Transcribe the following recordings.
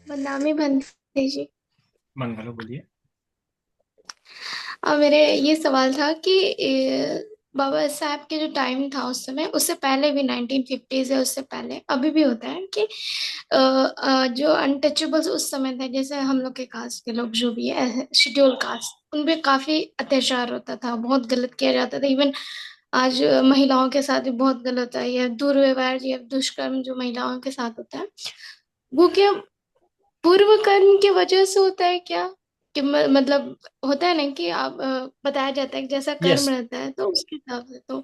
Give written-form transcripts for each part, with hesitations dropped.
बदनामी बनती जी। मंगलो बोलिए। मेरे ये सवाल था कि बाबा साहब के जो टाइम था उस समय, उससे पहले भी 1950s है, उससे पहले अभी भी होता है कि जो अनटचेबल्स उस समय थे, जैसे हम लोग के कास्ट के लोग जो भी है शेड्यूल कास्ट, उन पे काफी अत्याचार होता था, बहुत गलत किया जाता था। इवन आज महिलाओं के साथ भी बहुत गलत होता है, या दुर्व्यवहार या दुष्कर्म जो महिलाओं के साथ होता है, वो क्या पूर्व कर्म की वजह से होता है क्या? कि मतलब होता है ना कि आप बताया जाता है कि जैसा कर्म यस। रहता है तो उसके हिसाब से तो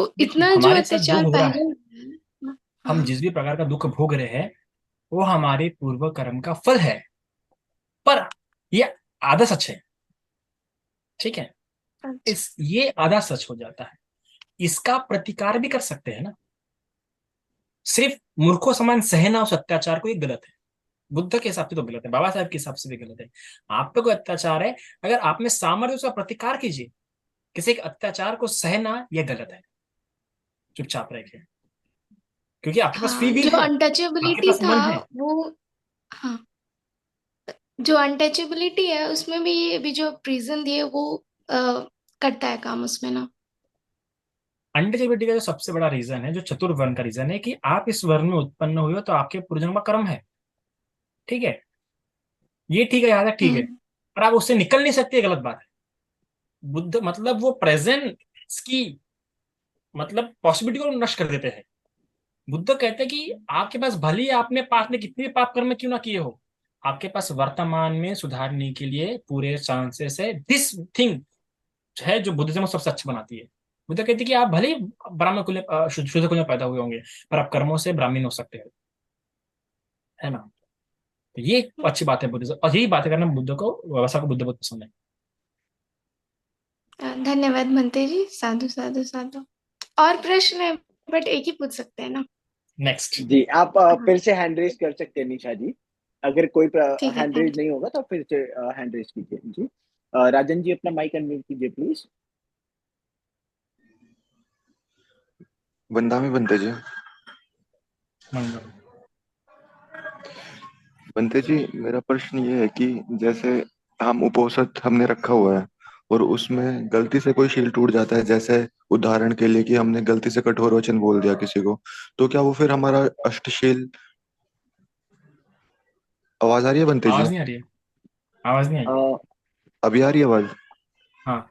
देखिए इतना जो हमारे साथ जो अत्याचार हो रहा है, पहले हुआ है ना। हम हाँ। जिस भी प्रकार का दुख भोग रहे हैं, वो हमारे पूर्व कर्म का फल है। पर ये आधा सच है। ठीक है। अच्छा। ये आधा सच हो जाता है। इसका प्रतिकार भी कर सकते हैं ना। सिर्फ मूर्खों समान सहना उस अत्याचार को, ये गलत है। बुद्ध के हिसाब से तो गलत है, बाबा साहब के हिसाब से भी गलत है। आप पे कोई अत्याचार है, अगर आप में सामर्थ्य, उसका प्रतिकार कीजिए। किसी के अत्याचार को सहना यह गलत है। चुपचाप रहिए, क्योंकि आपके पास फ्री हाँ, विल जो है। आपके अनटचेबिलिटी पास था मन है। वो, हाँ, जो अनटचेबिलिटी है उसमें भी ये भी जो प्रिजन दिए वो करता है काम उसमें ना। अनटचेबिलिटी का जो सबसे बड़ा रीजन है, जो चतुर्वर्ण का रीजन है, कि आप इस वर्ण में उत्पन्न हुए हो तो आपके पूर्वजन्म का कर्म है। ठीक है। ये ठीक है, याद है, ठीक है। हम्म। पर आप उससे निकल नहीं सकते, ये गलत बात है। बुद्ध मतलब वो प्रेजेंट की मतलब पॉसिबिलिटी को नष्ट कर देते हैं। बुद्ध कहते हैं कि आपके पास भले ही आपने पास्ट में कितने भी पाप कर्म क्यों ना किए हो, आपके पास वर्तमान में सुधारने के लिए पूरे चांसेस है। दिस थिंग है जो बुद्धिज्म को सबसे अच्छा बनाती है। बुद्ध कहती है कि आप भले ही ब्राह्मण कुल में, शुद्ध शुद्ध कुल में पैदा हुए होंगे, पर आप कर्मों से ब्राह्मण हो सकते हैं। है ना। तो ये एक अच्छी बात है बुद्धिज्म, और यही बात करना बुद्ध को, व्यवसाय को बुद्ध बहुत पसंद है। धन्यवाद मनते जी, साधु साधु साधु। और प्रश्न है, बट एक ही पूछ सकते हैं ना। नेक्स्ट। जी, आप हाँ। फिर से हैंड रेज कर सकते हैं निशा जी। अगर कोई ठीक है, हैंड थैंक रेज नहीं होगा तो फिर से हैंड रेज कीजिए जी। राजन जी, अपना माइक अनम्यूट कीजिए प्लीज। बंदा में बनते जी। मंगल। बनते जी, मेरा प्रश्न ये है कि जैसे हम उपोषद हमने रखा हुआ है और उसमें गलती से कोई शील टूट जाता है, जैसे उदाहरण के लिए कि हमने गलती से कठोर वचन बोल दिया किसी को, तो क्या वो फिर हमारा अष्टशील। आवाज आ रही है बनते जी? आवाज नहीं आ रही है। आवाज नहीं आई। अभी आ रही है आवाज? हाँ।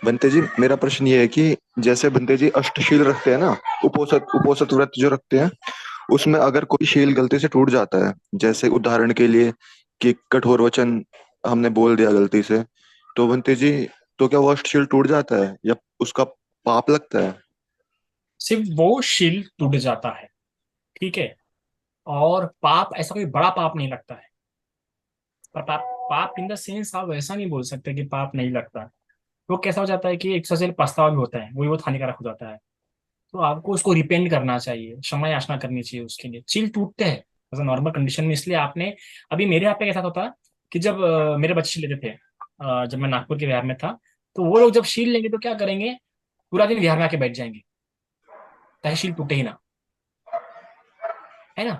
बनते जी, मेरा प्रश्न ये है कि जैसे बनते जी अष्टशील रखते हैं ना, उपोषद उपोषद व्रत जो रखते हैं, उसमें अगर कोई शील गलती से टूट जाता है, जैसे उदाहरण के लिए कि कठोर वचन हमने बोल दिया गलती से, तो बनते जी, तो क्या वो अष्टशील टूट जाता है या उसका पाप लगता है? सिर्फ वो शील टूट जाता है। ठीक है। और पाप, ऐसा कोई बड़ा पाप नहीं लगता है। पर पाप, पाप इन द सेंस आप ऐसा नहीं बोल सकते कि पाप नहीं लगता है। वो कैसा हो जाता है कि एक से पछतावा भी होता है, वही बहुत हानिकारक हो जाता है। तो आपको उसको रिपेंट करना चाहिए, क्षमा याचना करनी चाहिए उसके लिए। चील टूटते हैं ऐसा नॉर्मल कंडीशन में, इसलिए आपने, अभी मेरे यहाँ पे कैसा होता कि जब मेरे बच्चे शील लेते थे, जब मैं नागपुर के बिहार में था, तो वो लोग जब शील लेंगे तो क्या करेंगे, पूरा दिन बिहार में आके बैठ जाएंगे, चाहे शील टूटे ही ना। है ना।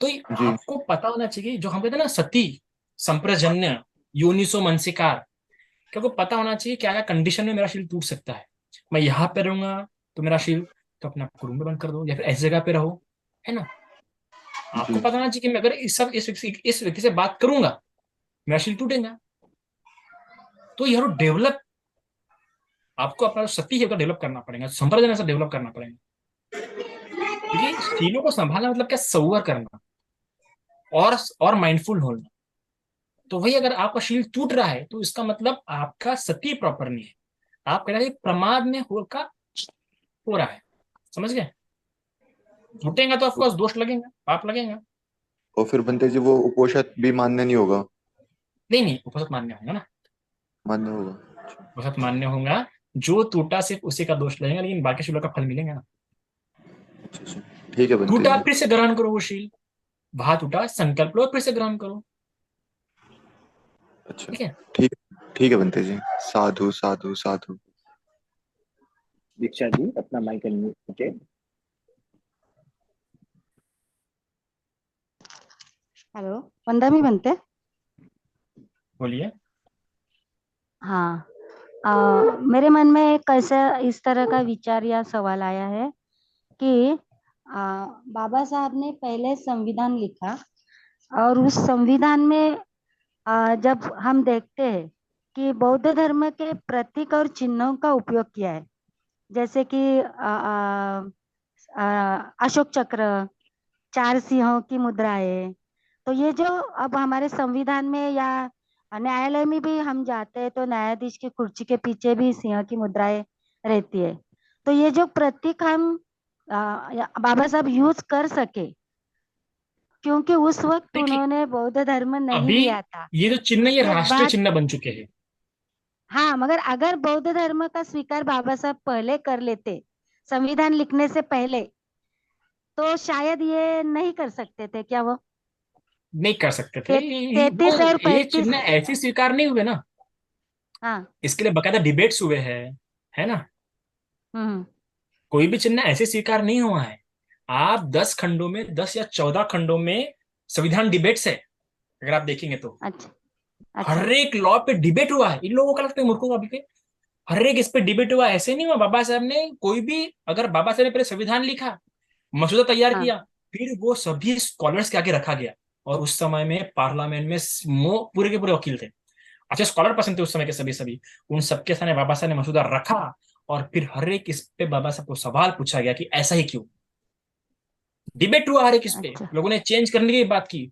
तो ये जी। आपको पता होना चाहिए, जो हम कहते हैं ना सती संप्रजन्य योनिसो मनसिकार, क्योंकि पता होना चाहिए क्या क्या कंडीशन में मेरा शील टूट सकता है। मैं यहाँ पे रहूंगा तो मेरा शील, तो अपने आप को रूम में बंद कर दो, या फिर ऐसी जगह पे रहो। है ना। आपको जी। पता होना चाहिए कि मैं अगर इस व्यक्ति से बात करूंगा, मेरा शील टूटेगा। तो यह डेवलप, आपको अपना जो सती है उसका डेवलप करना पड़ेगा, संप्रदाय से डेवलप करना पड़ेगा। क्योंकि शीलों को संभालना मतलब क्या, संवर करना और माइंडफुल होना। तो वही अगर आपका शील टूट रहा है तो इसका मतलब आपका सती प्रॉपर नहीं है। आप कह रहे हैं प्रमाद में हो रहा है। समझ गए। टूटेगा तो ऑफकोर्स दोष लगेगा, पाप लगेगा। और फिर बनते जी वो उपोषद भी मान्य नहीं होगा? नहीं नहीं, उपसत मान्य होगा ना। मान्य होगा। उपसत मान्य होगा। जो टूटा सिर्फ उसी का दोष लगेगा, लेकिन बाकी शीलों का फल मिलेगा ना। अच्छा अच्छा। ठीक है बनते टूटा जी। फिर से ग्रहण करो वो शील, भा टूटा संकल्प लो, फिर से ग्रहण करो। अच्छा। ठीक है। ठीक। ठीक है बनते जी। साधु साधु साधु। दीक्षा जी, अपना माइक अनम्यूट कीजिए। हेलो। वंदा भी बनते। बोलिए। हाँ। मेरे मन में एक ऐसा इस तरह का विचार या सवाल आया है कि बाबा साहब ने पहले संविधान लिखा, और उस संविधान में जब हम देखते हैं कि बौद्ध धर्म के प्रतीक और चिन्हों का उपयोग किया है, जैसे कि अशोक चक्र, चार सिंहों की मुद्राएं। तो ये जो अब हमारे संविधान में या न्यायालय में भी हम जाते हैं तो न्यायाधीश की कुर्सी के पीछे भी सिंह की मुद्राएं रहती है। तो ये जो प्रतीक हम बाबा साहब यूज कर सके, क्योंकि उस वक्त देखिए, उन्होंने बौद्ध धर्म नहीं अभी लिया था। ये जो चिन्ह, ये उसके राष्ट्रीय बाद चिन्ह बन चुके हैं। हाँ, मगर अगर बौद्ध धर्म का स्वीकार बाबा साहब पहले कर लेते, संविधान लिखने से पहले, तो शायद ये नहीं कर सकते थे क्या वो? नहीं कर सकते थे। वो 33 और ये 35। चिन्ह ऐसे स्वीकार नहीं हुए ना, हाँ। इसके लिए बकायदा डिबेट्स हुए हैं, है ना। हम्म। कोई भी चिन्ह ऐसे स्वीकार नहीं हुआ है। आप 10 खंडों में, 10 या 14 खंडों में संविधान डिबेट्स है, अगर आप देखेंगे तो। अच्छा। अच्छा। हर एक लॉ पे डिबेट हुआ है। इन लोगों का लगता है मूर्खों का अभी पे। हर एक इस पे डिबेट हुआ, ऐसे नहीं हुआ। बाबा साहब ने कोई भी, अगर बाबा साहब ने पहले संविधान लिखा, मसौदा तैयार हाँ। किया, फिर वो सभी स्कॉलर्स के आगे रखा गया, और उस समय में पार्लियामेंट में पूरे के पूरे वकील थे, अच्छे स्कॉलर पसंद थे उस समय के सभी सभी। उन सबके सामने बाबा साहब ने मसौदा रखा, और फिर हर एक इस पे बाबा साहब को सवाल पूछा गया कि ऐसा ही क्यों। डिबेट हुआ हर एक इस पे, अच्छा। लोगों ने चेंज करने की बात की,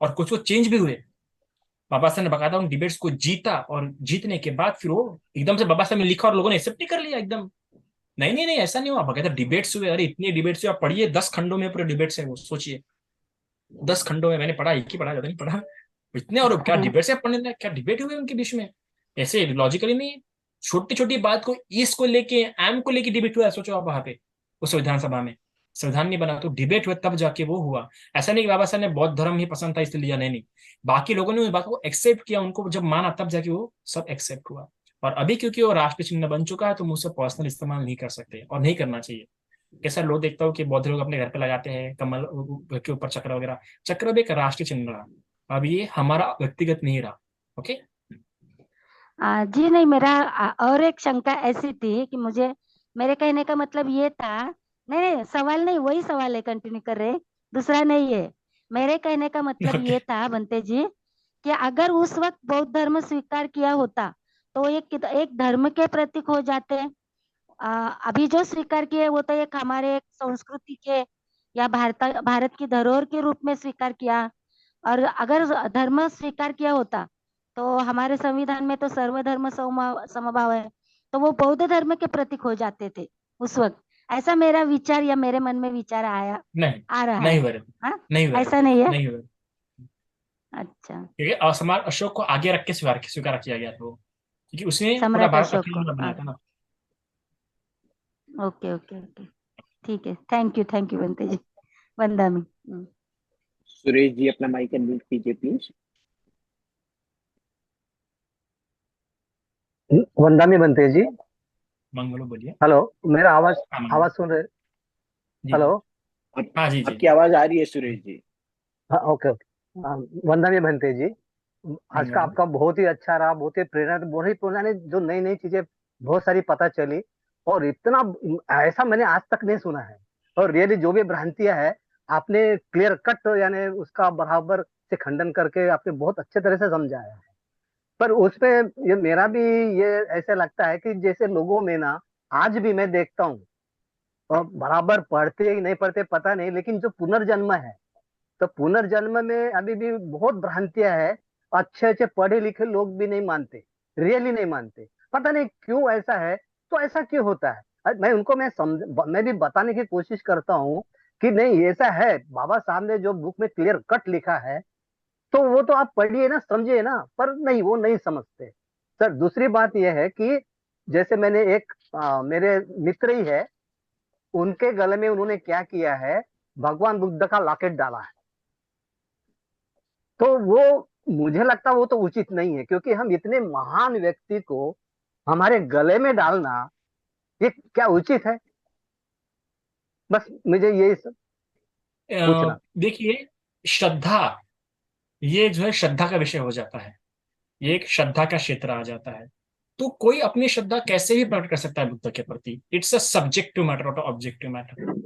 और कुछ वो चेंज भी हुए। बाबा साहब ने बकायदा उन डिबेट्स को जीता, और जीतने के बाद फिर वो एकदम से बाबा साहब ने लिखा और लोगों ने एक्सेप्ट नहीं कर लिया एकदम। नहीं नहीं नहीं, ऐसा नहीं हुआ। बकायदा डिबेट्स हुए। अरे इतने डिबेट्स हुए, आप पढ़िए, 10 खंडों में पूरे डिबेट्स है, वो सोचिए। 10 खंडों में, मैंने पढ़ा, एक ही पढ़ा, ज्यादा नहीं पढ़ा। इतने, और क्या डिबेट्स है पढ़ने लायक, क्या डिबेट हुए उनके बीच में। ऐसे लॉजिकली नहीं, छोटी छोटी बात को, ईस्ट को लेके, एम को लेके डिबेट हुआ है, सोचो आप वहां पे, उस विधानसभा में। संविधान नहीं बना तो डिबेट हुआ, तब जाके वो हुआ। ऐसा नहीं कि बाबा साहब ने बौद्ध धर्म ही पसंद था इसलिए लिया, नहीं नहीं। बाकी लोगों ने उस बात को एक्सेप्ट किया, उनको जब माना तब जाके वो सब एक्सेप्ट हुआ। और अभी क्योंकि वो राष्ट्रीय चिन्ह बन चुका है, तो मुझसे पर्सनल इस्तेमाल नहीं कर सकते, और नहीं करना चाहिए। कैसा लोग देखता हूँ कि बौद्ध लोग अपने घर पे लगाते हैं कमल के ऊपर चक्र वगैरह। चक्र भी एक राष्ट्रीय चिन्ह रहा, अब ये हमारा व्यक्तिगत नहीं रहा। ओके। जी नहीं, मेरा और एक शंका ऐसी थी कि मुझे, मेरे कहने का मतलब ये था, नहीं नहीं सवाल नहीं, वही सवाल है, कंटिन्यू कर रहे, दूसरा नहीं है। मेरे कहने का मतलब ओके। ये था बनते जी, कि अगर उस वक्त बौद्ध धर्म स्वीकार किया होता तो एक धर्म के प्रतीक हो जाते। अभी जो स्वीकार किए वो तो एक हमारे एक संस्कृति के या भारत की धरोहर के रूप में स्वीकार किया। और अगर धर्म स्वीकार किया होता तो हमारे संविधान में तो सर्वधर्म समभाव है, तो वो बौद्ध धर्म के प्रतीक हो जाते थे उस वक्त। ऐसा मेरा विचार या मेरे मन में विचार आया, नहीं, आ रहा नहीं है। हुए, हाँ। नहीं हुए, ऐसा नहीं है। नहीं हुए। अच्छा। क्योंकि असमान अशोक को आगे रख के स्वीकार किया गया था वो, क्योंकि उसने पूरा सम्राट भारत अशोक को, अकेला बनाया हाँ। था ना। Okay okay okay. ठीक है, थैंक यू बनते जी। वंदा में। सुरेश जी अपना माइक अनम्यूट कीजिए प्लीज। वंदा में बनते जी। मंगलो बोलिए। हेलो। मेरा आवाज हाँ आवाज मंगलो। सुन रहे? जी जी। हेलो। हाँ जी जी। आपकी आवाज आ रही है सुरेश जी। हाँ, ओके ओके। वंदा में बनते जी। आज का मंगलो। आपका बहुत ही अच्छा रहा, बहुत ही प्रेरणा, बहुत ही पुराने जो नई नई चीजें बहुत सारी पता चली। और इतना ऐसा मैंने आज तक नहीं सुना है। और रियली जो भी भ्रांतियां है, आपने क्लियर कट यानी उसका बराबर से खंडन करके आपने बहुत अच्छे तरह से समझाया है। पर उसपे ये मेरा भी ये ऐसे लगता है कि जैसे लोगों में ना, आज भी मैं देखता हूँ, और बराबर पढ़ते ही नहीं पढ़ते पता नहीं, लेकिन जो पुनर्जन्म है, तो पुनर्जन्म में अभी भी बहुत भ्रांतियां है। अच्छे अच्छे पढ़े लिखे लोग भी नहीं मानते, रियली नहीं मानते। पता नहीं क्यों ऐसा है। तो ऐसा क्यों होता है? मैं उनको मैं भी बताने की कोशिश करता हूँ कि नहीं ऐसा है, बाबा साहब ने जो बुक में क्लियर कट लिखा है, तो वो तो आप पढ़िए ना, समझिए ना, पर नहीं, वो नहीं समझते। सर दूसरी बात यह है कि जैसे मैंने एक मेरे मित्र ही है, उनके गले में उन्होंने क्या किया है, भगवान बुद्ध का लॉकेट डाला है। तो वो, मुझे लगता है वो तो उचित नहीं है, क्योंकि हम इतने महान व्यक्ति को हमारे गले में डालना, ये क्या उचित है? बस मुझे यही सब पूछना। देखिए, श्रद्धा ये जो है श्रद्धा का विषय हो जाता है, ये एक श्रद्धा का क्षेत्र आ जाता है। तो कोई अपनी श्रद्धा कैसे भी प्रकट कर सकता है बुद्ध के प्रति, इट्स अ सब्जेक्टिव मैटर और ऑब्जेक्टिव मैटर।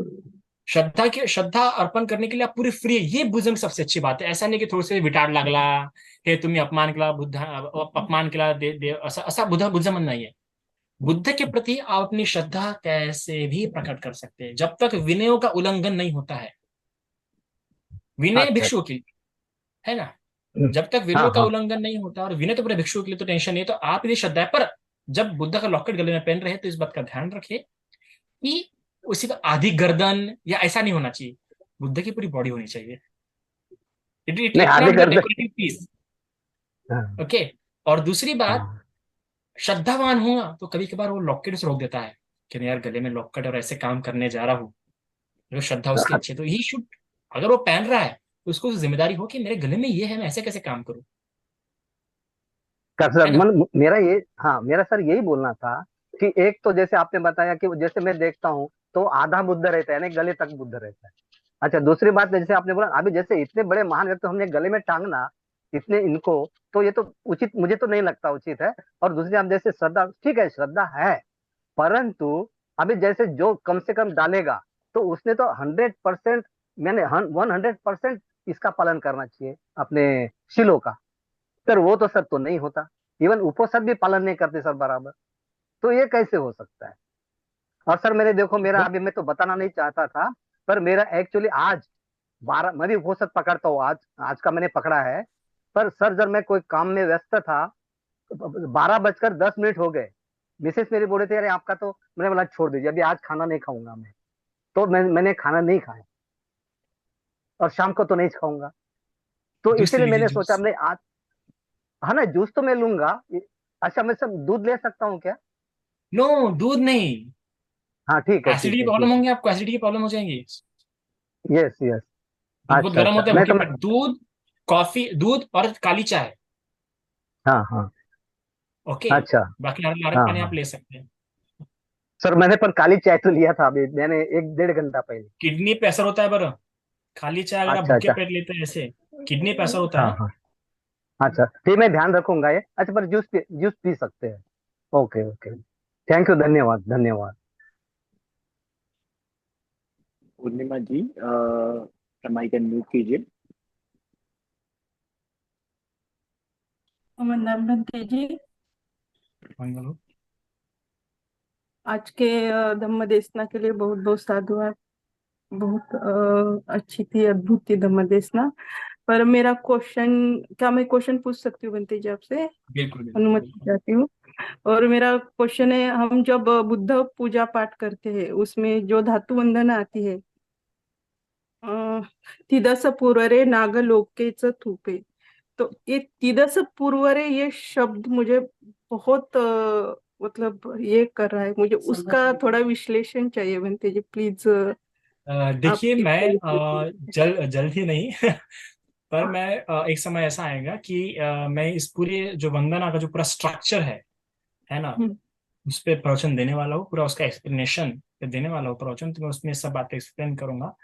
श्रद्धा अर्पण करने के लिए आप पूरी फ्री है, ये बुद्ध में सबसे अच्छी बात है। ऐसा नहीं कि थोड़े से विटाड़ लागला, हे तुम्ही अपमान केला बुद्ध, अपमान केला दे दे असा बुद्ध मन नहीं है। बुद्ध के प्रति आप अपनी श्रद्धा कैसे भी प्रकट कर सकते हैं, जब तक विनयों का उल्लंघन नहीं होता है। विनय अच्छा भिक्षु के लिए है ना, अच्छा। जब तक हाँ विनयों का हाँ। उल्लंघन नहीं होता, और विनय तो पूरे भिक्षु के लिए तो टेंशन नहीं है, तो आप यदि श्रद्धा है, पर जब बुद्ध का लॉकेट गले में पहन रहे हैं तो इस बात का ध्यान रखिए कि उसी का आधी गर्दन या ऐसा नहीं होना चाहिए, बुद्ध की पूरी बॉडी होनी चाहिए। इट नहीं, इट आधे नॉट द कर दे। Decorative piece. हाँ ओके। और दूसरी बात, हाँ। श्रद्धावान हुआ तो कभी कभार वो लॉकेट से रोक देता है कि नहीं यार गले में लॉकेट और ऐसे काम करने जा रहा हूँ, अगर श्रद्धा उसकी अच्छी है तो ही शुड, अगर वो पहन रहा है तो उसको जिम्मेदारी हो कि मेरे गले में ये है, मैं ऐसे कैसे काम करूँ, कर सर है ना। मन मेरा ये, हाँ मेरा सर यही बोलना था कि एक तो जैसे आपने बताया कि जैसे मैं देखता हूँ तो आधा बुद्ध रहता है, यानी गले तक बुद्ध रहता है। अच्छा, दूसरी बात जैसे आपने बोला अभी, जैसे इतने बड़े महान व्यक्ति हमने गले में टांगना इतने इनको, तो ये तो उचित, मुझे तो नहीं लगता उचित है। और दूसरी आप जैसे श्रद्धा, ठीक है श्रद्धा है, परंतु अभी जैसे जो कम से कम डालेगा तो उसने तो 100%, मैंने 100% इसका पालन करना चाहिए अपने शिलों का। सर वो तो सर तो नहीं होता, इवन उपनिषद भी पालन नहीं करते सर बराबर, तो ये कैसे हो सकता है। और सर मैंने देखो, मेरा अभी मैं तो बताना नहीं चाहता था, पर मेरा एक्चुअली आज 12, मैं भी उपनिषद पकड़ता हूँ, आज आज का मैंने पकड़ा है। पर सर जब मैं कोई काम में व्यस्त था, 12:10 हो गए, मिसेस मेरी बोले थे अरे आपका तो, मैंने बोला छोड़ दीजिए अभी, आज खाना नहीं खाऊंगा मैं। तो मैंने खाना नहीं खाया, और शाम को तो नहीं खाऊंगा। तो जूस ले इसीलिए लीजिए, मैंने सोचा जूस। हमने आज, हाँ ना जूस तो मैं लूंगा। अच्छा, मैं सब दूध ले सकता हूँ क्या? नो, दूध नहीं। हाँ ठीक है एसिडिटी ठीक की है प्रॉब्लम ठीक होंगी आपको, एसिडिटी की प्रॉब्लम हो जाएंगी। है। Yes yes. दूध बहुत अच्छा गर्म अच्छा, होता है मैं भूखे तो पेट। दूध, कॉफी, दूध और काली चाय। हाँ हाँ। ओके। अच्छा। बाकी नारंग हाँ पानी आप हाँ। ले सकते हैं। सर मैंने पर काली चाय तो लिया था अभी, मैंने 1 डेढ़ घंटा पहले। किडनी पे असर होता है बरो, खाली चाय अगर आप अच्छा भूखे अच्छा। पेट लेते हैं ऐसे, किडनी पे असर होता हाँ है। हाँ। अच्छा ठीक, मैं ध्यान रखूंगा ये। अच्छा, पर जूस पी सकते हैं। Okay okay. थैंक यू, धन्यवाद धन्यवाद। पूर्णिमा जी माइक अनम्यूट कीजिए। वंदन भंते जी, हाँ, आज के धम्म देशना के लिए बहुत बहुत साधुवाद। बहुत अच्छी थी, अद्भुत थी धम्म देशना। पर मेरा क्वेश्चन, क्या मैं क्वेश्चन पूछ सकती हूँ बंते जी आपसे? बिल्कुल बिल्कुल अनुमति बिल्कुल। चाहती हूँ। और मेरा क्वेश्चन है, हम जब बुद्ध पूजा पाठ करते हैं उसमें जो धातु वंदना आती है, तिदस पूर्वरे नागलोकेच थूपे, तो ये तिदस पूर्वरे ये शब्द मुझे बहुत मतलब ये कर रहा है, मुझे उसका थोड़ा विश्लेषण चाहिए बनते जी, प्लीज आप देखिए मैं इसका विश्लेषण। जल्द ही नहीं पर मैं एक समय ऐसा आएगा कि मैं इस पूरे जो वंदना का जो पूरा स्ट्रक्चर है ना, हम्म, उस पर प्रवचन देने वाला हूँ, पूरा उसका एक्सप्लेनेशन देने वाला हूँ प्रवचन, तो मैं उसमें सब बातें एक्सप्लेन करूंगा।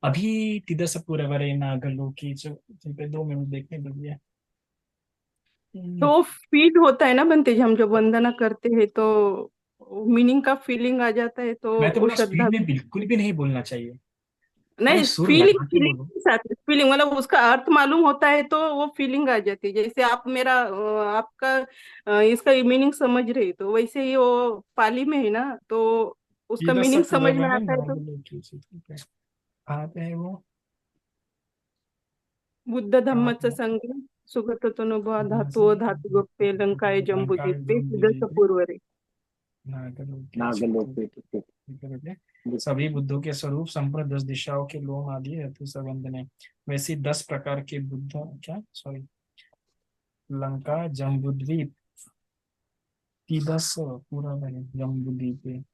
अभी तिदस पूर्वरे नागलोकी जो, जिन पे 2 मिनट देखने दीजिए। तो फील होता है ना बनते जी, हम जब वंदना करते हैं तो मीनिंग का फीलिंग आ जाता है, तो मैं तो वो बोला श्रद्धा। स्पीड में बिल्कुल भी नहीं बोलना चाहिए, थोड़ा नहीं, सुर फीलिंग लगा के फीलिंग बोलो। के साथ, फीलिंग मतलब उसका अर्थ मालूम होता है तो वो फीलिंग आ जाती है। जैसे आप मेरा आपका इसका मीनिंग समझ रहे हो, तो वैसे ही वो पाली में है ना, तो उसका तिदस मीनिंग समझ में पूर्वरे आता है तो। नागलोकी से, ठीक है। कहाँ पे है वो? बुद्ध कहाँ धम्मच पे? संग सुगत तनुभव धातु धातु गुप्ते लंकाए लंकाई जम्बुदीपे तिदस जम्बूद्वीपे पूर्वरे। नागलोके नागलोक पे सभी बुद्धों के स्वरूप संपूर्ण 10 दिशाओं के लोम आदि हेतु संबंध ने, वैसे 10 प्रकार के बुद्ध, क्या सॉरी, लंका जम्बूद्वीप तिदस पूरा है जम्बूद्वीप,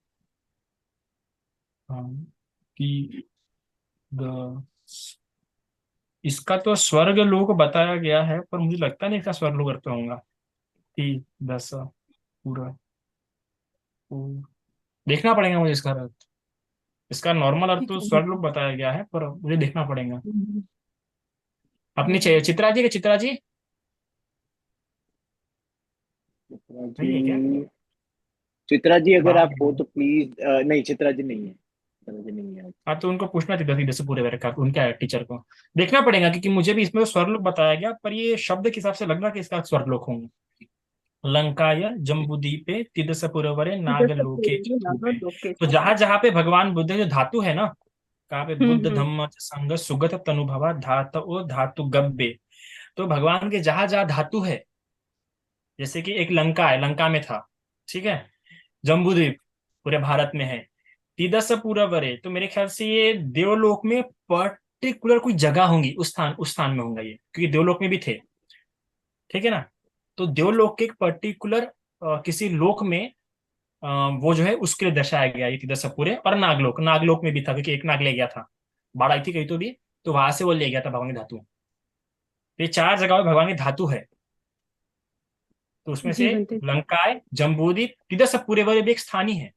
हाँ, कि द इसका तो स्वर्ग लोक बताया गया है, पर मुझे लगता नहीं इसका स्वर्ग लोक अर्थ होगा। ती दस पूरा, पूरा। देखना पड़ेगा मुझे इसका अर्थ। इसका नॉर्मल अर्थ ठीक तो है। स्वर्ग लोक बताया गया है, पर मुझे देखना पड़ेगा। अपनी चित्रा जी के चित्रा जी चित्रा नहीं है क्या? जी, चित्रा जी अगर बाहर आप हो गए। तो प्लीज, नहीं चित्रा जी नहीं है, चित्रा जी नहीं है। हाँ तो उनको पूछना चाहिए था सीधे से पूरे वर्ग का, उनका टीचर को देखना पड़ेगा, क्योंकि मुझे भी इसमें तो स्वरलोक बताया गया, पर ये शब्द के हिसाब से लग रहा कि इसका स्वरलोक होंगे। लंकाय जम्बूदीपे तिदसपुरवरे तिदस नागलोके च पूर्वे नागर धूपे। लोके तो जहां जहां पे भगवान बुद्ध जो धातु है ना, कहाँ पे बुद्ध हम्म। धम्म च संग सुगत तनुभवा धात ओ धातु गब्बे। तो भगवान के जहां जहां धातु है, जैसे कि एक लंका है, लंका में था, ठीक है, जम्बूद्वीप पूरे भारत में है, तिदस पुरवरे, तो मेरे ख्याल से ये देवलोक में पर्टिकुलर कोई जगह होंगी, उस स्थान में होंगे ये, क्योंकि देवलोक में भी थे, ठीक है ना। तो देवलोक के एक पर्टिकुलर किसी लोक में अ, वो जो है उसके लिए दर्शाया गया ये तिदस पूरे। और नागलोक, नागलोक में भी था, क्योंकि एक नाग ले गया था, बाढ़ आई थी कहीं तो भी, तो वहां से वो ले गया था भगवान की धातु। तो ये चार जगह भगवान की धातु है, तो उसमें जी से बनते जी। लंकाए, जम्बूद्वीप, तिदस पूरे वाले भी एक स्थान ही है,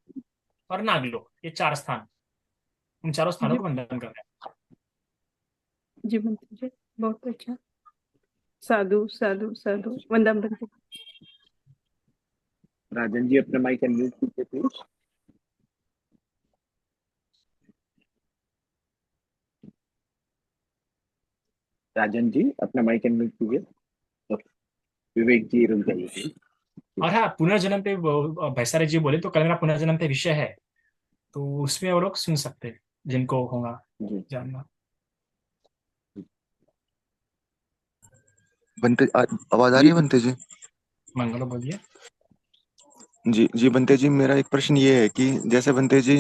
और नागलोक, ये चार स्थान, उन चारों स्थानों जी को वंदन कर रहे हैं। जी बनते जी, बहुत अच्छा। साधु साधु साधु, वंदन बनते। राजन जी अपना माइक अनम्यूट कीजिए प्लीज। राजन जी अपना माइक अनम्यूट कीजिए। तो विवेक जी रुक जाइए please। और हाँ, पुनर्जन्म पे भैसारे जी बोले तो कल मेरा पुनर्जन्म पे विषय है, तो उसमें वो लोग सुन सकते हैं जिनको होगा जी जानना। बनते आवाज आ रही जी है बनते जी? मंगलो बोलिए। जी जी बनते जी, मेरा एक प्रश्न ये है कि जैसे बनते जी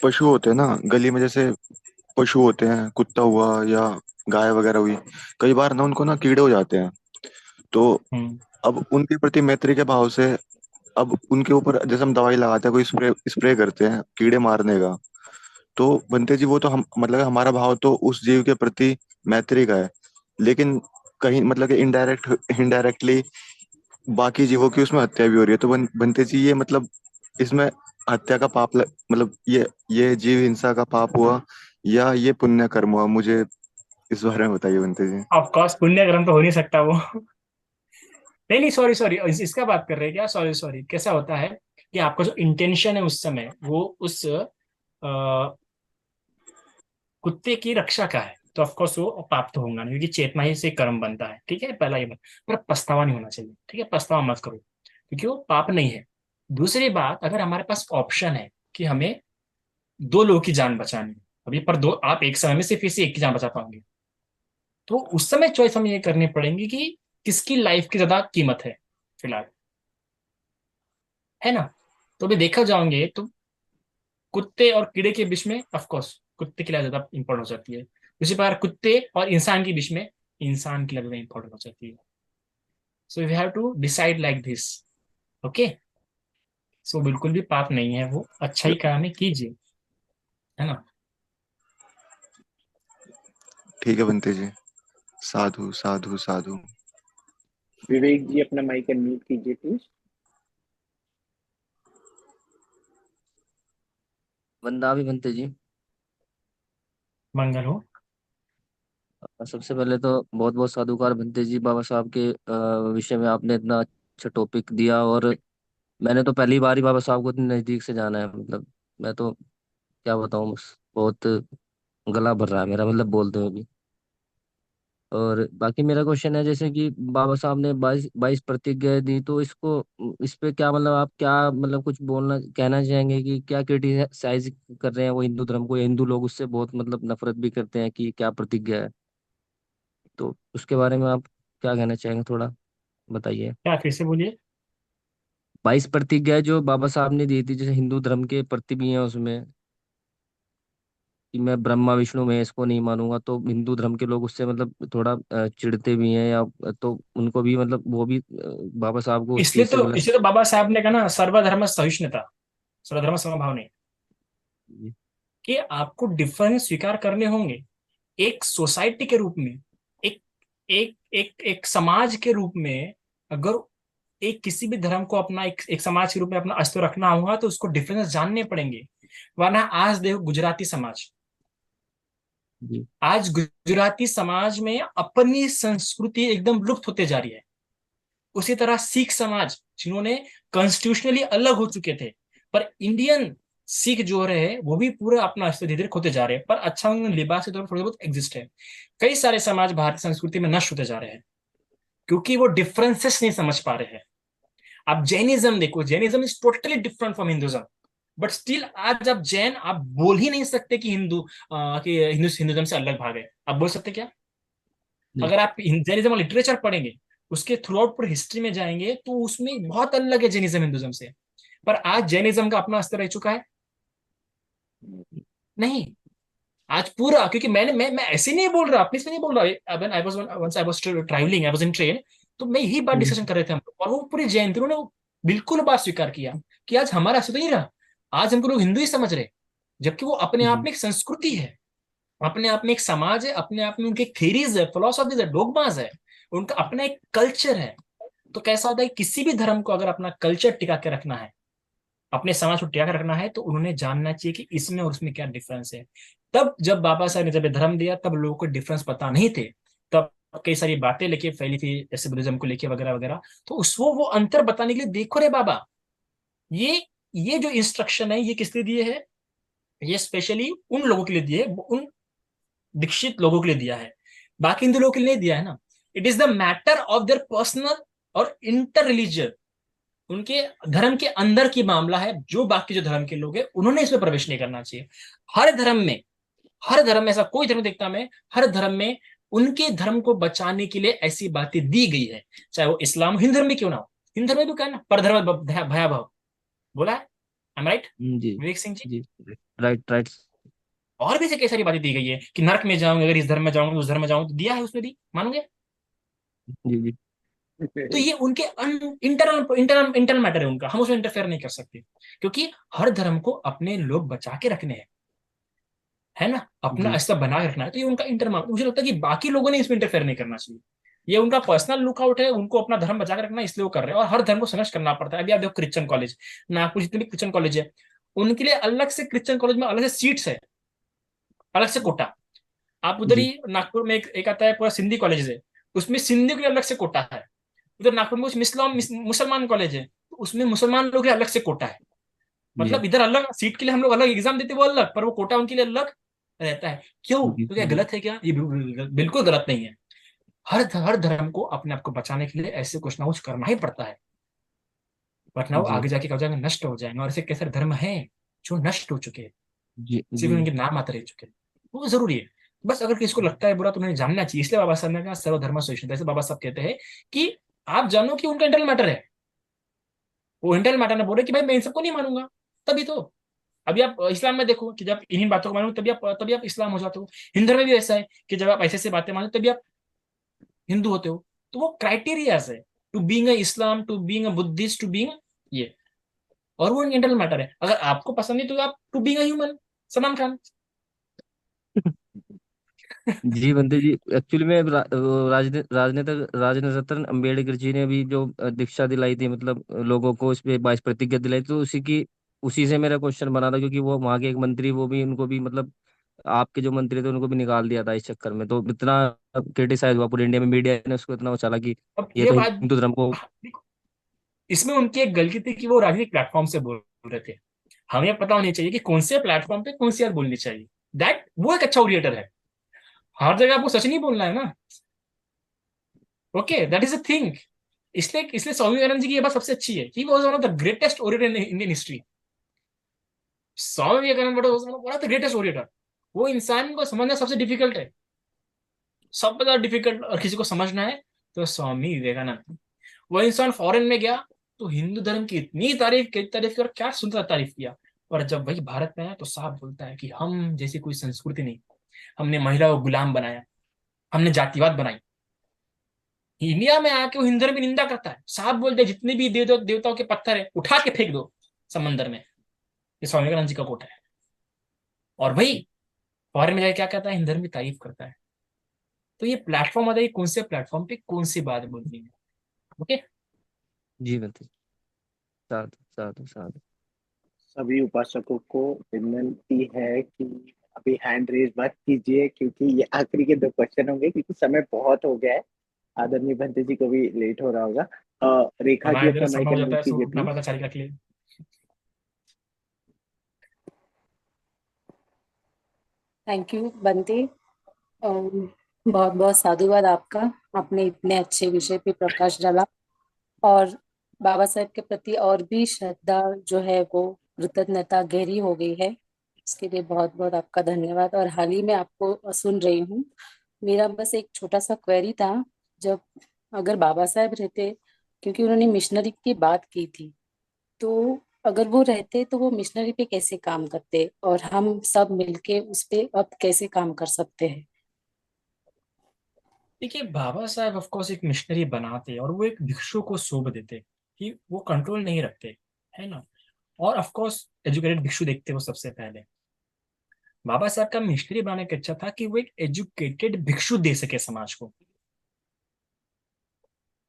पशु होते हैं ना गली में, जैसे पशु होते हैं, कुत्ता हुआ या गाय वगैरह हुई, कई बार ना उनको ना कीड़े हो जाते हैं। तो हम्म। अब उनके प्रति मैत्री के भाव से, अब उनके ऊपर जैसे हम दवाई लगाते हैं, कोई स्प्रे स्प्रे करते हैं कीड़े मारने का, तो बनते जी वो तो हम मतलब हमारा भाव तो उस जीव के प्रति मैत्री का है, लेकिन कहीं मतलब कि इनडायरेक्टली बाकी जीवों की उसमें हत्या भी हो रही है। तो बनते जी ये मतलब इसमें हत्या का पाप मतलब ये जीव हिंसा का पाप हुआ या ये पुण्य कर्म हुआ? मुझे इस बारे में बताइए बनते जी। ऑफ कोर्स पुण्य कर्म तो हो नहीं सकता वो। नहीं नहीं, सॉरी सॉरी, इसका बात कर रहे हैं क्या? सॉरी सॉरी, कैसा होता है कि आपका जो इंटेंशन है उस समय वो उस कुत्ते की रक्षा का है, तो ऑफकोर्स वो पाप तो होगा नहीं, क्योंकि चेतना ही से कर्म बनता है, ठीक है, पहला ये बात। पर पछतावा नहीं होना चाहिए, ठीक है, पछतावा मत करो, क्योंकि वो पाप नहीं है। दूसरी बात, अगर हमारे पास ऑप्शन है कि हमें दो लोगों की जान बचानी है अभी, पर दो आप एक समय में सिर्फ इसी एक की जान बचा पाओगे, तो उस समय चॉइस हमें ये करनी पड़ेगी कि किसकी लाइफ की ज्यादा कीमत है फिलहाल, है ना। तो अभी देखा जाओगे तो कुत्ते और कीड़े के बीच में ऑफकोर्स कुत्ते की लाइफ ज्यादा इंपॉर्टेंट हो जाती है, उसी प्रकार कुत्ते और इंसान के बीच में इंसान की लाइफ ज्यादा इंपॉर्टेंट हो जाती है। So you have to decide like this, okay. So बिल्कुल भी पाप नहीं है, वो अच्छा ही काम है, कीजिए, है ना। ठीक है बनते जी, साधु साधु साधु। विवेक जी अपना माइक अनम्यूट कीजिए प्लीज। वंदा भी बनते जी। मंगल हो। सबसे पहले तो बहुत बहुत साधुकार बनते जी, बाबा साहब के विषय में आपने इतना अच्छा टॉपिक दिया। और मैंने तो पहली बार ही बाबा साहब को इतने नजदीक से जाना है, मतलब मैं तो क्या बताऊं, बस बहुत गला भर रहा है मेरा, मतलब बोलते हुए भी। और बाकी मेरा क्वेश्चन है, जैसे कि बाबा साहब ने 22 प्रतिज्ञा दी, तो इसको इस पे क्या मतलब आप क्या मतलब कुछ बोलना कहना चाहेंगे कि क्या क्रिटिसाइज कर रहे हैं वो हिंदू धर्म को, या हिंदू लोग उससे बहुत मतलब नफरत भी करते हैं कि क्या प्रतिज्ञा है? तो उसके बारे में आप क्या कहना चाहेंगे, थोड़ा बताइए। क्या फिर से बोलिए। 22 प्रतिज्ञा जो बाबा साहब ने दी थी, जैसे हिंदू धर्म के प्रति भी है उसमें, कि मैं ब्रह्मा विष्णु महेश को नहीं मानूंगा, तो हिंदू धर्म के लोग उससे मतलब थोड़ा चिढ़ते भी हैं, या तो उनको भी मतलब वो भी बाबा साहब को उस इसलिए चीज से तो मतलब। इसलिए तो बाबा साहब ने कहा ना, सर्वधर्म सहिष्णुता, सर्वधर्म समभाव नहीं, कि आपको डिफरेंस स्वीकार करने होंगे एक सोसाइटी के रूप में, एक एक समाज के रूप में। अगर एक किसी भी धर्म को अपना एक समाज के रूप में अपना अस्तित्व रखना होगा तो उसको डिफरेंस जानने पड़ेंगे। वरना आज देखो गुजराती समाज, जी आज गुजराती समाज में अपनी संस्कृति एकदम लुप्त होते जा रही है। उसी तरह सिख समाज जिन्होंने कॉन्स्टिट्यूशनली अलग हो चुके थे, पर इंडियन सिख जो रहे वो भी पूरा अपना अस्तित्व धीरे धीरे खोते जा रहे हैं, पर अच्छा उन्होंने लिबास के तौर पर थोड़े बहुत एग्जिस्ट है। कई सारे समाज भारतीय संस्कृति में नष्ट होते जा रहे हैं क्योंकि वो डिफरेंसेस नहीं समझ पा रहे हैं। आप जैनिज्म देखो, Jainism is totally different from Hinduism, but still आज आप जैन आप बोल ही नहीं सकते कि हिंदुज्म से अलग भाग है। आप बोल सकते क्या? जी अगर आप जैनिज्म लिटरेचर पढ़ेंगे, उसके थ्रू आउट पूरे हिस्ट्री में जाएंगे, तो उसमें बहुत अलग है जैनिज्म हिंदुज्म से। पर आज जैनिज्म का अपना अस्तित्व रह चुका है? नहीं। आज पूरा, क्योंकि मैं ऐसे नहीं बोल रहा, अपने से नहीं बोल रहा। When I was travelling, I was in train, तो मैं यही बात डिस्कशन कर रहे थे हम लोग, और वो पूरे जैन थे, उन्होंने बिल्कुल बात स्वीकार किया कि आज हमारा अस्तित्व नहीं रहा। आज हमको लोग हिंदू ही समझ रहे, जबकि वो अपने आप जी में एक संस्कृति है, अपने आप में एक समाज है, अपने आप में उनके थेरीज है, फिलोसॉफीज है, डोगमास है, उनका अपना एक कल्चर है। तो कैसा होता है, किसी भी धर्म को अगर अपना कल्चर टिका के रखना है, अपने समाज को टिका के रखना है, तो उन्होंने जानना चाहिए कि इसमें और उसमें क्या डिफरेंस है। तब जब बाबा साहब ने जब ये धर्म दिया, तब लोगों को डिफरेंस पता नहीं थे। तब कई सारी बातें लेके फैली थी, जैसे बुद्धिज्म को लेके वगैरह वगैरह। तो उसको वो अंतर बताने के लिए देखो रे बाबा, ये ये जो इंस्ट्रक्शन है, ये किस लिए दिए है? ये स्पेशली उन लोगों के लिए दिए है, उन दीक्षित लोगों के लिए दिया है, बाकी हिंदू लोगों के लिए नहीं दिया है ना। It is the matter of their personal और इंटर रिलीजियन, उनके धर्म के अंदर की मामला है। जो बाकी जो धर्म के लोग हैं, उन्होंने इसमें प्रवेश नहीं करना चाहिए। हर धर्म में, हर धर्म में, ऐसा कोई धर्म देखता मैं, हर धर्म में उनके धर्म को बचाने के लिए ऐसी बातें दी गई है। चाहे वो इस्लाम, हिंदू धर्म में क्यों ना हो, हिंदू धर्म में भी क्या है ना, परधर्म भयावह बोला है। एम राइट जी विवेक सिंह जी? जी राइट राइट और भी ऐसी कई सारी बातें दी गई है कि नरक में जाऊंगे अगर इस धर्म में जाऊंगे, उस धर्म में जाऊंगा, तो दिया है उसमें भी, मानोगे? जी जी तो ये उनके इंटरनल इंटरनल इंटरनल मैटर है उनका, हम उसमें इंटरफेयर नहीं कर सकते, क्योंकि हर धर्म को अपने लोग बचा के रखने हैं, है ना, अपना जी ऐसा बना के रखना है। तो ये उनका इंटरनल, मुझे लगता है कि बाकी लोगों ने इसमें इंटरफेयर नहीं करना चाहिए। ये उनका पर्सनल लुकआउट है, उनको अपना धर्म बचा के रखना है, इसलिए वो कर रहे हैं, और हर धर्म को संघर्ष करना पड़ता है। अभी आप देखो क्रिश्चियन कॉलेज, नागपुर जितने भी क्रिश्चियन कॉलेज है, उनके लिए अलग से, क्रिश्चियन कॉलेज में अलग से सीट्स है, अलग से कोटा। आप उधर जी ही नागपुर में एक आता है पूरा सिंधी कॉलेज है, उसमें सिंधी के लिए अलग से कोटा है। उधर नागपुर में कुछ मुसलमान कॉलेज है, तो उसमें मुसलमान लोग के अलग से कोटा है। जी मतलब इधर अलग सीट के लिए हम लोग अलग एग्जाम देते, वो अलग, पर वो कोटा उनके लिए अलग रहता है। क्यों? जी तो क्या जी गलत है क्या? ये बिल्कुल गलत नहीं है। हर धर्म को अपने आप को बचाने के लिए ऐसे कुछ ना कुछ करना ही पड़ता है, वरना वो जी आगे जाके क्या हो जाएंगे, नष्ट हो जाएंगे। और ऐसे कैसे धर्म हैं जो नष्ट हो चुके हैं, जी सिर्फ जी उनके नाम आते रह चुके हैं। वो जरूरी है। बस अगर किसी को लगता है बुरा, तो उन्हें जानना चाहिए। इसलिए बाबा साहब ने कहा सर्वधर्म सहिष्णुता। जैसे बाबा साहब कहते हैं कि आप जानो कि उनका इंटरनल मैटर है, वो इंटरनल मैटर ना बोले कि भाई मैं इन सबको नहीं मानूंगा। तभी तो अभी आप इस्लाम में देखो कि जब इन्हीं बातों को मानोगे, तभी आप इस्लाम हो जाते हो। हिंदू में भी ऐसा है कि जब आप ऐसे ऐसे बातें मानो, तभी आप हिंदू होते हो। तो वो क्राइटेरिया है to being a Islam, to being a Buddhist, to being ये। और वो इंटरनल मैटर है। अगर आपको पसंद नहीं, तो आप to being a human, Salman Khan. जी बंदे जी, एक्चुअली में राजनेता रतन अम्बेडकर जी ने भी जो दीक्षा दिलाई थी, मतलब लोगों को इस पे 22 प्रतिज्ञा दिलाई, तो उसी से मेरा क्वेश्चन बना था, क्योंकि वो वहाँ के एक मंत्री, वो भी उनको भी मतलब आपके जो मंत्री थे उनको भी निकाल दिया था इस चक्कर में, तो इतना क्रिटिसाइज हुआ पूरे इंडिया में, मीडिया ने उसको इतना उछाला कि अब ये ये तो बात हिंदू धर्म को। देखो, इसमें उनकी एक गलती थी कि वो राजनीतिक प्लेटफॉर्म से बोल रहे थे। हमें पता होनी चाहिए कि कौन से प्लेटफॉर्म पे कौन सी बात बोलनी चाहिए। दैट वो एक अच्छा ओरिएटर है। हर जगह आपको सच नहीं बोलना है ना। Okay, that is a thing. इसलिए इसलिए स्वामी विवेकानंद जी की ये बात सबसे अच्छी है, he was one of the greatest orator in Indian history. Swami Vivekananda one of the greatest orator. वो इंसान को समझना सबसे डिफिकल्ट है, सबसे ज्यादा डिफिकल्ट। और किसी को समझना है तो स्वामी विवेकानंद। वो इंसान फॉरेन में गया, तो हिंदू धर्म की इतनी तारीफ की, और क्या सुंदर तारीफ किया। और जब वही भारत में आया, तो साफ बोलता है कि हम जैसी कोई संस्कृति नहीं, हमने महिला को गुलाम बनाया, हमने जातिवाद बनाई। इंडिया में आके वो हिंदू धर्म की निंदा करता है, साफ बोलते हैं जितने भी देवताओं के पत्थर है, उठा के फेंक दो समंदर में। ये स्वामी विवेकानंद जी का कोट है। और वही फॉरेन में जाके क्या कहता है, हिंदू धर्म की तारीफ करता है। तो ये प्लेटफॉर्म आता है, कौन से प्लेटफॉर्म पे कौन सी बात बोलनी है। ओके। जी बंदे, साधु साधु साधु। सभी उपासकों को विनती है कि अभी हैंड रेज मत कीजिए क्योंकि ये आखिरी के 2 क्वेश्चन होंगे, क्योंकि समय बहुत हो गया है। आदरणीय भंते जी को भी लेट हो रहा होगा। रेखा जी हमारे इधर अपना समय माइक हो जाता अनम्यूट है, सो कीजिए उठना प्लीज। पड़ता चारिका के लिए। Thank you Bunty. बहुत बहुत साधुवाद आपका, आपने इतने अच्छे विषय पे प्रकाश डाला और बाबा साहेब के प्रति और भी श्रद्धा जो है वो कृतज्ञता गहरी हो गई है। इसके लिए बहुत बहुत आपका धन्यवाद। और हाल ही में आपको सुन रही हूँ, मेरा बस एक छोटा सा क्वेरी था। जब अगर बाबा साहेब रहते, क्योंकि उन्होंने मिशनरी की बात की थी, तो अगर वो रहते तो वो मिशनरी पे कैसे काम करते और हम सब मिलके उस पे अब कैसे काम कर सकते हैं? देखिए, बाबा साहब ऑफ कोर्स एक मिशनरी बनाते और वो एक भिक्षु को सौंप देते कि वो कंट्रोल नहीं रखते, है ना। और ऑफ कोर्स एजुकेटेड भिक्षु देखते वो सबसे पहले। बाबा साहब का मिशनरी बनाने का इच्छा था कि वो एक एजुकेटेड भिक्षु दे सके समाज को।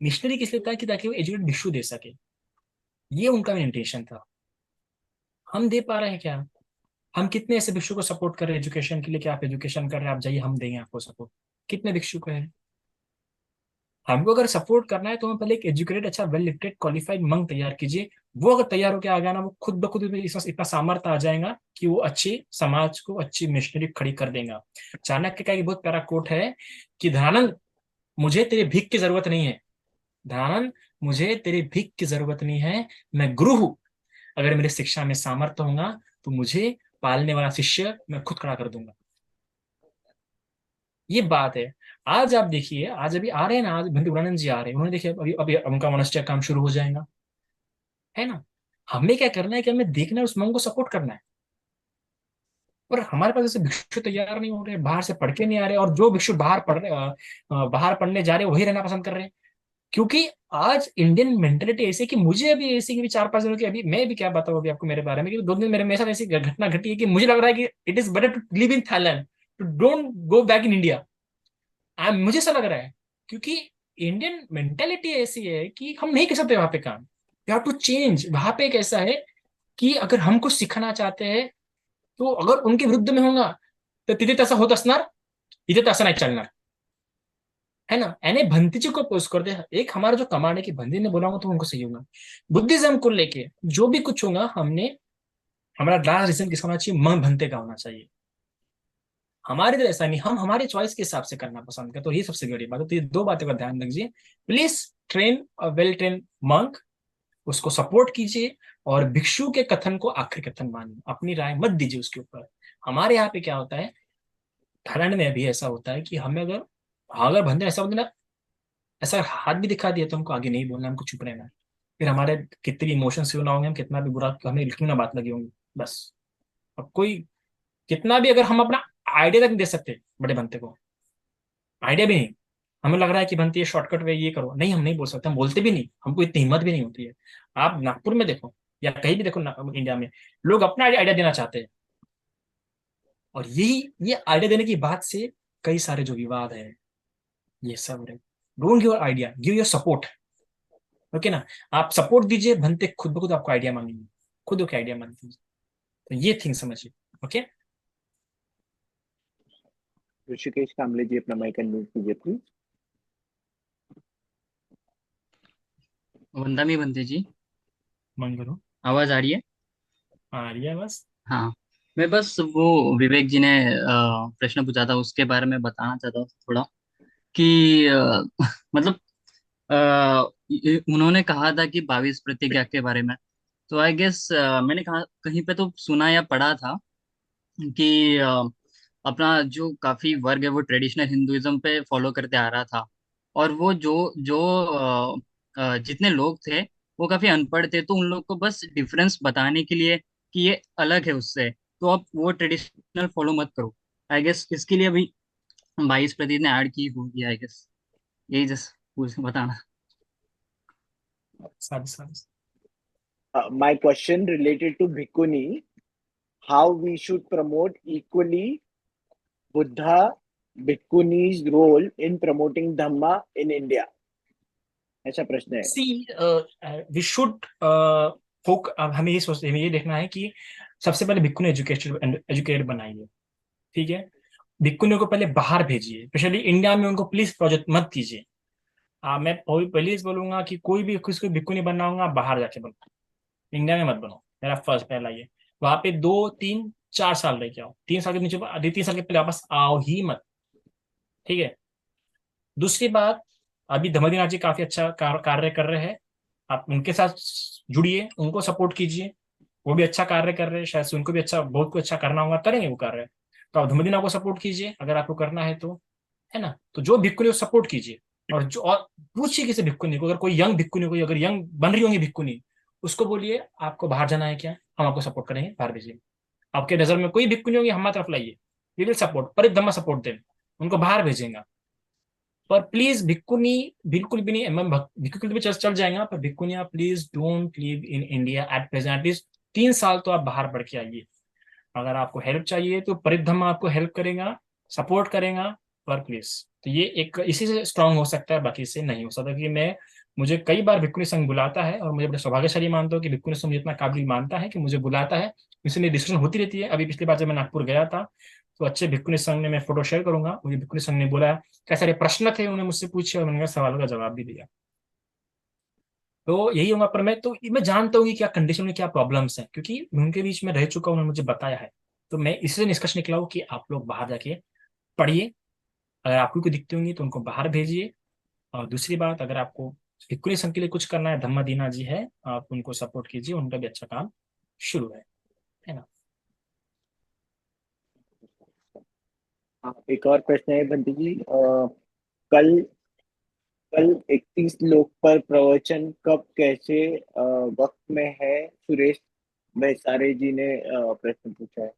मिशनरी किस लिए था कि ताकि वो एजुकेटेड भिक्षु दे सके, ये उनका इंटेंशन था। हम दे पा रहे हैं क्या? हम कितने ऐसे भिक्षु को सपोर्ट कर रहे हैं एजुकेशन के लिए कि आप एजुकेशन कर रहे हैं, आप जाइए हम देंगे आपको सपोर्ट? कितने भिक्षु को है? हमको अगर सपोर्ट करना है तो हमें पहले एक एजुकेटेड, अच्छा वेल लिटरेड क्वालिफाइड मंक तैयार कीजिए। वो अगर तैयार होकर आ गया ना, वो खुद ब खुद में इतना सामर्थ्य आ जाएगा कि वो अच्छी समाज को अच्छी मिशनरी खड़ी कर देगा। चाणक्य का एक बहुत प्यारा कोट है कि धनानंद, मुझे तेरी भीख की जरूरत नहीं है। धनानंद, मुझे तेरी भीख की जरूरत नहीं है, मैं गुरु हूं। अगर मेरी शिक्षा में सामर्थ्य होगा तो मुझे पालने वाला शिष्य मैं खुद खड़ा कर दूंगा। ये बात है। आज आप देखिए, आज अभी आ रहे हैं ना, आज भंते गुरानंद जी आ रहे हैं, उन्होंने देखिए अभी अभी उनका मॉनेस्ट्री का काम शुरू हो जाएगा, है ना। हमें क्या करना है कि हमें देखना है, उस मंग को सपोर्ट करना है। पर हमारे पास ऐसे भिक्षु तैयार नहीं हो रहे, बाहर से पढ़ के नहीं आ रहे, और जो भिक्षु बाहर पढ़ रहे बाहर पढ़ने जा रहे हैं वही रहना पसंद कर रहे हैं। क्योंकि आज इंडियन मेंटेलिटी ऐसी है कि मुझे अभी ऐसी कि 4-5 दिनों की, अभी मैं भी क्या बताऊं अभी आपको मेरे बारे में, कि 2 दिन मेरे साथ ऐसी घटना घटी है कि मुझे लग रहा है कि it is better to live in Thailand, to don't go back in India. मुझे ऐसा लग रहा है, क्योंकि इंडियन मेंटेलिटी ऐसी है कि हम नहीं कर सकते वहां पे काम। We have to change. वहां पे एक ऐसा है कि अगर हम कुछ सीखना चाहते हैं तो अगर उनके विरुद्ध में होगा तो तिथे तसा होत असणार, इथे तसा नाही चलणार, है ना। यानी भंती जी को पोस्ट कर दे। एक हमारा जो कमांड है कि भंती ने बोला होगा तो उनको सही होगा। बुद्धिज्म को लेके जो भी कुछ होगा, हमने हमारा लास्ट रीजन किसका होना चाहिए? मन भंते का होना चाहिए। हमारे तो ऐसा नहीं, हम हमारे चॉइस के हिसाब से करना पसंद करते, तो ये सबसे बड़ी बात है। तो ये 2 बातों का ध्यान रखिए। Please train a well train monk, उसको सपोर्ट कीजिए, और भिक्षु के कथन को आखिरी कथन मानिए, अपनी राय मत दीजिए उसके ऊपर। हमारे यहाँ पे क्या होता है, थाईलैंड में भी ऐसा होता है कि हमें अगर अगर बंदे ऐसा बोलते ना, ऐसा हाथ भी दिखा दिया तो हमको आगे नहीं बोलना, हमको चुप रहना है। फिर हमारे कितने भी इमोशंस ना होंगे, हम कितना भी बुरा, हमें क्यों ना बात लगी होंगी, बस। अब कोई कितना भी, अगर हम अपना आइडिया तक नहीं दे सकते बड़े बनते को, आइडिया भी नहीं, हमें लग रहा है कि बनती है शॉर्टकट वे, ये करो, नहीं हम नहीं बोल सकते, हम बोलते भी नहीं, हमको इतनी हिम्मत भी नहीं होती है। आप नागपुर में देखो या कहीं भी देखो इंडिया में, लोग अपना आइडिया देना चाहते हैं, और यही ये आइडिया देने की बात से कई सारे जो विवाद है ये सब है। Don't give idea, give your support. Okay ना। आप सपोर्ट दीजिए, बनते खुद ब खुद आपको आइडिया मांगेंगे, खुद के आइडिया मांगते हैं। तो ये थिंग समझिए। ओके। ऋषिकेश कामले जी अपना माइक अनम्यूट कीजिए प्लीज। वंदना बनते जी, मांग करो। आवाज आ रही है? आ रही है बस। हाँ, मैं बस वो विवेक जी ने प्रश्न पूछा था उसके बारे में बताना चाहता हूँ थोड़ा कि मतलब उन्होंने कहा था कि 22 प्रतिज्ञा के बारे में। तो आई गेस मैंने कहा कहीं पे तो सुना या पढ़ा था कि अपना जो काफी वर्ग है वो ट्रेडिशनल हिंदुइज्म पे फॉलो करते आ रहा था, और वो जो जो जितने लोग थे वो काफी अनपढ़ थे, तो उन लोग को बस डिफरेंस बताने के लिए कि ये अलग है उससे, तो आप वो ट्रेडिशनल फॉलो मत करो। आई गेस इसके लिए अभी 22 प्रति ने ऐड की होगी आई गेस, यही जस्ट पूछ बताना। सारी सारी My question related to Bhikkhuni, how we should promote equally Buddha Bhikkhuni's role in promoting Dhamma in India? ऐसा प्रश्न है। सी वी शुड फोक, हमें ये सोचते, हमें ये देखना है कि सबसे पहले भिक्खु ने एजुकेटेड बनाइए। ठीक है, भिक्खुनियों को पहले बाहर भेजिए, स्पेशली इंडिया में उनको प्लीज प्रोजेक्ट मत कीजिए। मैं प्लीज बोलूंगा कि कोई भी किसी को भिक्खुनी बनना होगा बाहर जाके बनो, इंडिया में मत बनो। मेरा फर्स्ट पहला ये, वहां पे 2 3 4 साल रह के आओ, 3 साल के नीचे 3 साल के पहले वापस आओ ही मत, ठीक है। दूसरी बात, अभी धम्मदीनाथ जी काफी अच्छा कार्य कर रहे हैं, आप उनके साथ जुड़िए, उनको सपोर्ट कीजिए, वो भी अच्छा कार्य कर रहे हैं, शायद से उनको भी अच्छा बहुत कुछ अच्छा करना होगा, करेंगे वो कार्य। तो आप धम्मदीनाथ को सपोर्ट कीजिए अगर आपको करना है तो, है ना। तो जो भिक्खुनी को सपोर्ट कीजिए, और पूछिए किसी भिक्खुनी को, अगर कोई यंग भिक्खुनी को, अगर यंग बन रही होंगी भिक्खुनी, उसको बोलिए आपको बाहर जाना है क्या, हम आपको सपोर्ट करेंगे, बाहर भेजिए। आपके नजर में कोई भिक्खुनी होगी हमारी तरफ लाइए, वी विल सपोर्ट, पर धम्मा सपोर्ट दें, उनको बाहर भेजेंगे। पर प्लीज भिक्खुनी बिल्कुल भी नहीं, भिक्खुनी भी चल जाएगा, पर भिक्खुनिया please don't live in India at present. At least 3 साल तो आप बाहर बढ़ के आइए। अगर आपको हेल्प चाहिए तो परिधम्मा आपको हेल्प करेगा, सपोर्ट करेगा, पर प्लीज। तो ये एक इसी से स्ट्रांग हो सकता है, बाकी से नहीं हो सकता। कि मैं, मुझे कई बार भिक्खुनी संघ बुलाता है, और मुझे बड़ा सौभाग्यशाली मानता हूँ कि भिक्खुनी संघ मुझे इतना काबिल मानता है कि मुझे बुलाता है, इसलिए डिस्कशन होती रहती है। अभी पिछली बार जब मैं नागपुर गया था, तो अच्छे भिक्खुनी संघ ने, मैं फोटो शेयर करूंगा, मुझे भिक्खुनी संघ ने बोला क्या सारे प्रश्न थे उन्होंने मुझसे पूछे, और मैंने सवालों का जवाब भी दिया। तो यही होगा। पर मैं जानता हूँ कि क्या कंडीशन में क्या प्रॉब्लम्स हैं, क्योंकि मैं उनके बीच में रह चुका हूँ, उन्होंने मुझे बताया है। तो मैं इससे निष्कर्ष निकला हूँ कि आप लोग बाहर जाके पढ़िए, अगर आपको कोई दिखती होंगी तो उनको बाहर भेजिए। और दूसरी बात, अगर आपको भिक्खुनी संघ के लिए कुछ करना है, धम्मा दीना जी है, आप उनको सपोर्ट कीजिए, उनका भी अच्छा काम शुरू है ना। हाँ, एक और प्रश्न है बंटी जी। कल कल 31 लोक पर प्रवचन कब कैसे वक्त में है? सुरेश भैसारे जी ने प्रश्न पूछा है।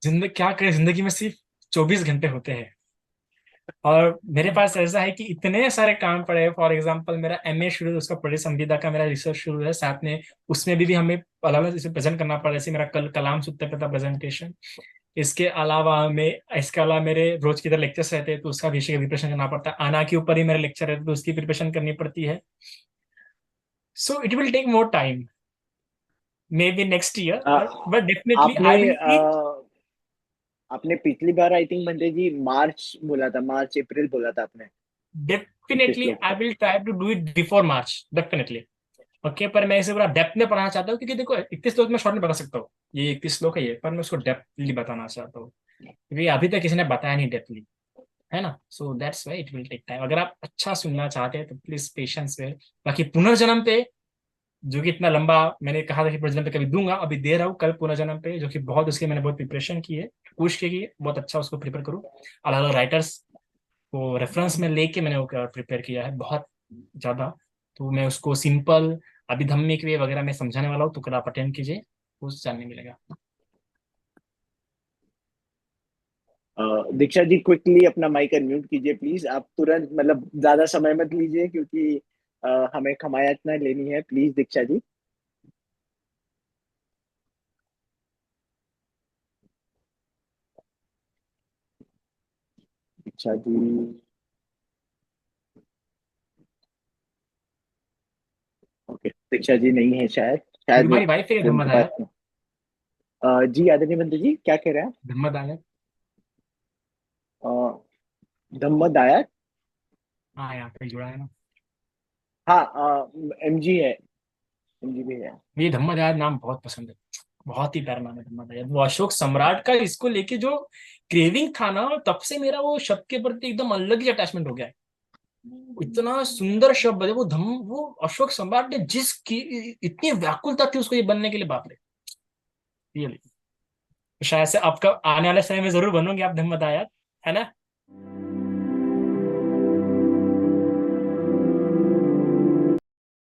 जिंदगी क्या करें, जिंदगी में सिर्फ 24 घंटे होते हैं, और मेरे पास ऐसा है कि इतने सारे काम पड़े हैं। फॉर एग्जांपल, मेरा एमए शुरू है, उसका पढ़े संविदा का मेरा रिसर्च शुरू है, साथ में उसमें भी हमें अलग अलग इसे प्रेजेंट करना पड़ा। जैसे मेरा कल कलाम सूत्र पे था प्रेजेंटेशन, इसके अलावा मेरे रोज की इधर लेक्चर्स रहते हैं, तो उसका विषय का प्रिपरेशन करना पड़ता है। आना के ऊपर ही मेरे लेक्चर रहते हैं, तो उसकी प्रिपरेशन करनी पड़ती है। So it will take more time, maybe next year, but definitely आपने आई विल बी। आपने पिछली बार आई थिंक बंटी जी मार्च बोला था, मार्च अप्रैल बोला था आपने 31 डेफिनेटली लोक आई पर। Will try to do it before March, definitely. Okay, पर मैं इसे पूरा डेप्थ में पढ़ाना चाहता हूँ, क्योंकि देखो 31 श्लोक में शॉर्ट में बता सकता हूँ, ये 31 श्लोक है ये, पर मैं उसको डेप्थली बताना चाहता हूँ, क्योंकि अभी तक किसी ने बताया नहीं डेप्थली, है ना। So that's why it will take time. अगर आप अच्छा सुनना चाहते हैं तो प्लीज पेशेंस में। बाकी पुनर्जन्म पे, जो कि इतना लंबा मैंने कहा था कि पुनर्जन्म पे कभी दूंगा, अभी दे रहा हूँ कल पुनर्जन्म पे, जो कि बहुत उसकी मैंने बहुत प्रिपरेशन की है, कोशिश की है बहुत अच्छा उसको प्रिपेयर करूँ। अलग अलग राइटर्स को रेफरेंस में लेके मैंने वो प्रिपेयर किया है बहुत ज्यादा। तो मैं उसको सिंपल अभिधम्मिक वे वगैरह में समझाने वाला हूँ, तो कल आप अटेंड कीजिए, कुछ जानने मिलेगा। दीक्षा जी क्विकली अपना माइक अनम्यूट कीजिए प्लीज। आप तुरंत, मतलब ज्यादा समय मत लीजिए, क्योंकि हमें खमायत ना लेनी है, प्लीज दीक्षा जी। दीक्षा जी, ओके, दीक्षा जी नहीं है शायद, शायद वो तुम्हारी वाइफ है फोन के पास धम्मदायक? है। जी आदरणीय बंटी जी, क्या कह रहे हैं धम्मदायक, आप? धम्मदायक, हाँ यहाँ पे जुड़ा है ना। हाँ, एमजी है, एमजी भी है। मुझे धम्मदायक नाम बहुत पसंद है, बहुत ही प्यारा नाम है धम्मदायक। वो अशोक सम्राट का इसको लेके जो क्रेविंग था ना, तब से मेरा वो शब्द के प्रति एकदम अलग ही अटैचमेंट हो गया है। इतना सुंदर शब्द है वो वो अशोक सम्राट ने जिसकी इतनी व्याकुलता थी उसको ये बनने के लिए, बाप रे, रियली। शायद से आपका आने वाले समय में जरूर बनोगे आप धम्मदायक, है ना।